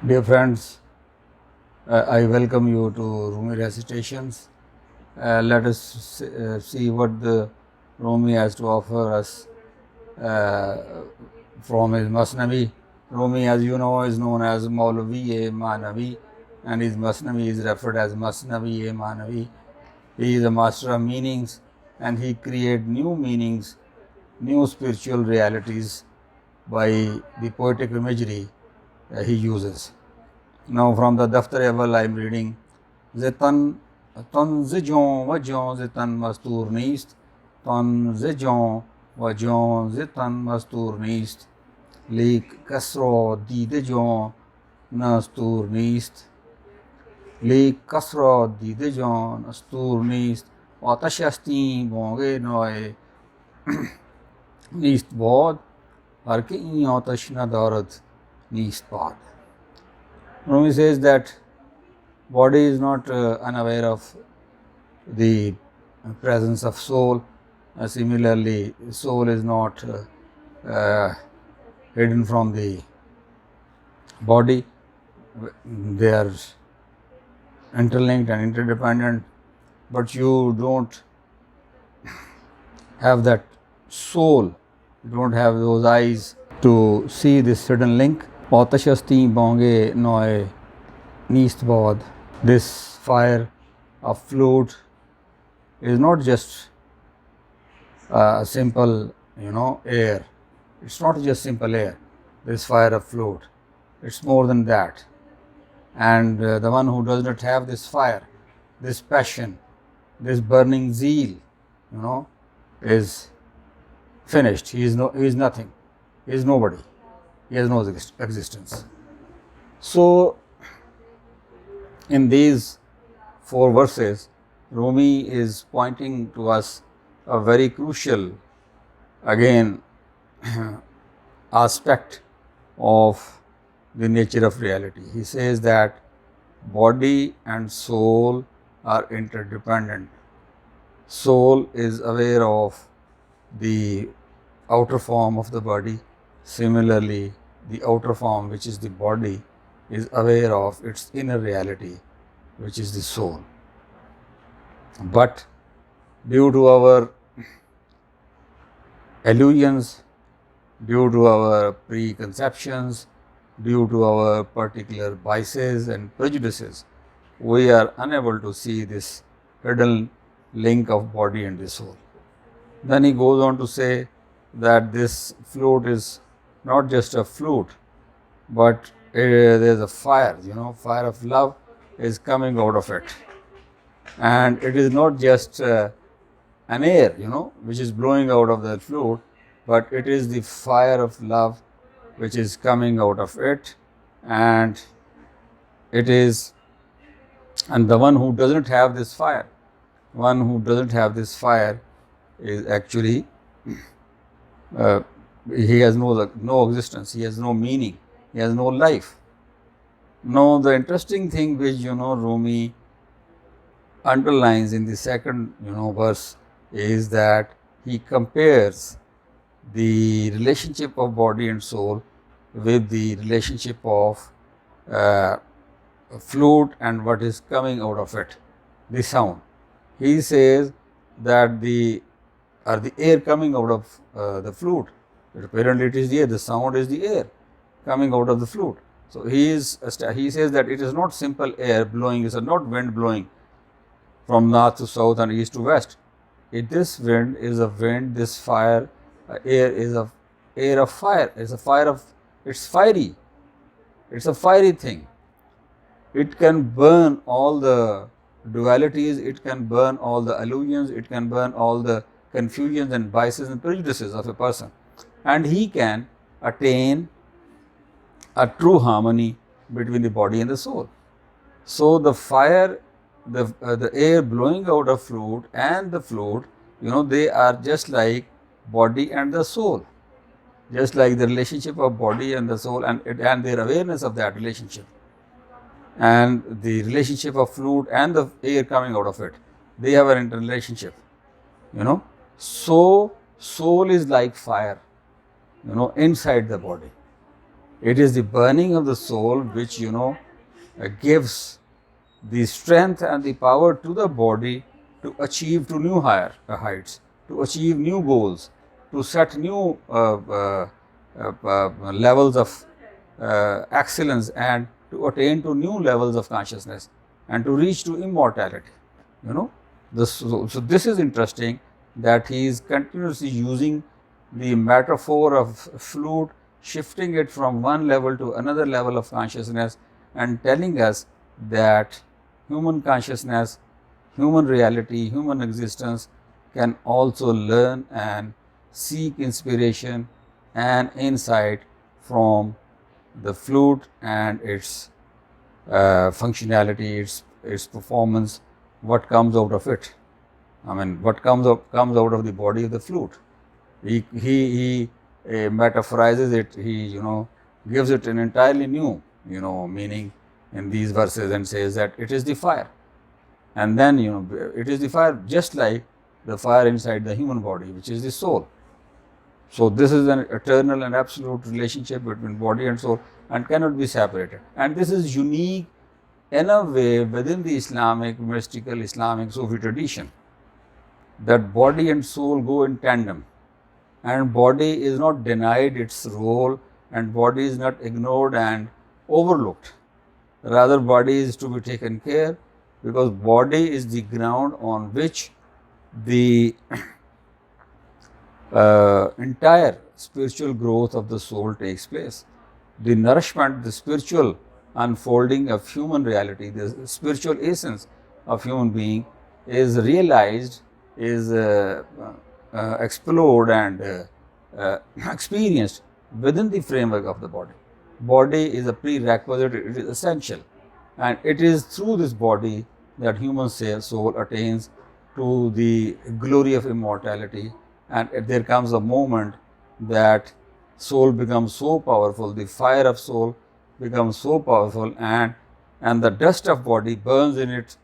Dear friends, I welcome you to Rumi Recitations. Let us see what the Rumi has to offer us from his Masnavi. Rumi, as you know, is known as Maulavi-e-Manavi, and his Masnavi is referred as Masnavi-e-Manavi. He is a master of meanings, and he creates new meanings, new spiritual realities by the poetic imagery he uses. Now from the Daftar Awal I am reading Zetan Tanzijon Vajon Zetan Mastur Nist Tanzijon Vajon Zetan Mastur Nist Lik Kasro Didejon Nastur Nist Lik Kasro Didejon Nastur Nist Atashasti Bonge Noe Nist Bod Harke in Atashna Darat Nist Bod. Rumi says that body is not unaware of the presence of soul. Similarly, soul is not hidden from the body. They are interlinked and interdependent, but you don't have that soul, you don't have those eyes to see this hidden link. Atashasti bonge noe Neastbod. This fire of flute is not just a simple, air. It's not just simple air. This fire of flute, it's more than that. And the one who does not have this fire, this passion, this burning zeal, is finished. He is nothing. He is nobody. He has no existence. So, in these 4 verses, Rumi is pointing to us a very crucial, again, aspect of the nature of reality. He says that body and soul are interdependent. Soul is aware of the outer form of the body. Similarly, the outer form, which is the body, is aware of its inner reality, which is the soul. But due to our illusions, due to our preconceptions, due to our particular biases and prejudices, we are unable to see this hidden link of body and the soul. Then he goes on to say that this flute is not just a flute, but there is a fire, fire of love is coming out of it. And it is not just an air, which is blowing out of the flute, but it is the fire of love which is coming out of it. And the one who doesn't have this fire, is actually, he has no existence, he has no meaning, he has no life. Now, the interesting thing which, Rumi underlines in the second, verse is that he compares the relationship of body and soul with the relationship of flute and what is coming out of it, the sound. He says that the air coming out of the flute, apparently it is the air, the sound is the air coming out of the flute. So he says that it is not simple air blowing, it is not wind blowing from north to south and east to west. This wind is a wind, this fire, air is a air of fire, it's fiery, it's a fiery thing. It can burn all the dualities, it can burn all the illusions, it can burn all the confusions and biases and prejudices of a person. And he can attain a true harmony between the body and the soul. So the fire, the air blowing out of flute and the flute, they are just like body and the soul, just like the relationship of body and the soul and their awareness of that relationship. And the relationship of flute and the air coming out of it, they have an interrelationship, So soul is like fire, inside the body. It is the burning of the soul which, gives the strength and the power to the body to achieve to new higher heights, to achieve new goals, to set new levels of excellence, and to attain to new levels of consciousness, and to reach to immortality. So this is interesting, that he is continuously using the metaphor of flute, shifting it from one level to another level of consciousness, and telling us that human consciousness, human reality, human existence can also learn and seek inspiration and insight from the flute and its functionality, its performance, what comes out of it. I mean, what comes out of the body of the flute. He metaphorizes it. He gives it an entirely new meaning in these verses, and says that it is the fire, and then it is the fire just like the fire inside the human body, which is the soul. So this is an eternal and absolute relationship between body and soul, and cannot be separated. And this is unique in a way within the Islamic, mystical Islamic Sufi tradition, that body and soul go in tandem, and body is not denied its role, and body is not ignored and overlooked. Rather, body is to be taken care, because body is the ground on which the entire spiritual growth of the soul takes place. The nourishment, the spiritual unfolding of human reality, the spiritual essence of human being is realized, is explored and experienced within the framework of the body. Body is a prerequisite, it is essential, and it is through this body that human soul attains to the glory of immortality. And there comes a moment that soul becomes so powerful, the fire of soul becomes so powerful, and the dust of body burns in it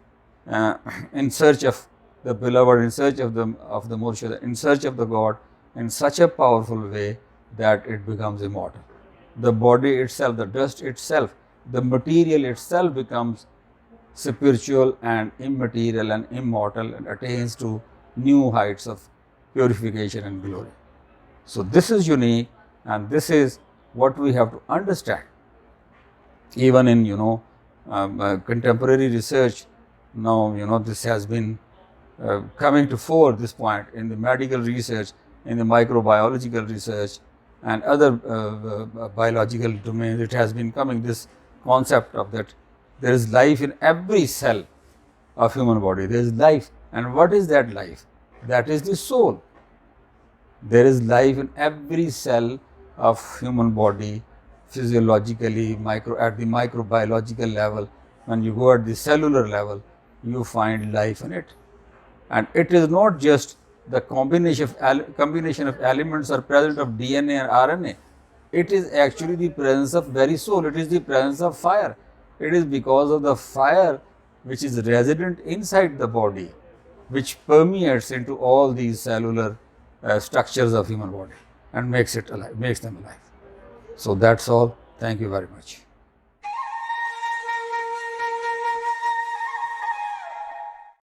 in search of the beloved, in search of the Murshid, in search of the God, in such a powerful way that it becomes immortal. The body itself, the dust itself, the material itself becomes spiritual and immaterial and immortal, and attains to new heights of purification and glory. So this is unique, and this is what we have to understand. Even in contemporary research, now this has been coming to fore, this point in the medical research, in the microbiological research, and other biological domains. It has been coming, this concept of that there is life in every cell of human body. There is life, and what is that life? That is the soul. There is life in every cell of human body, physiologically, at the microbiological level. When you go at the cellular level, you find life in it. And it is not just the combination of elements are present of DNA and RNA. It is actually the presence of very soul. It is the presence of fire. It is because of the fire which is resident inside the body, which permeates into all these cellular structures of human body and makes them alive. So that's all. Thank you very much.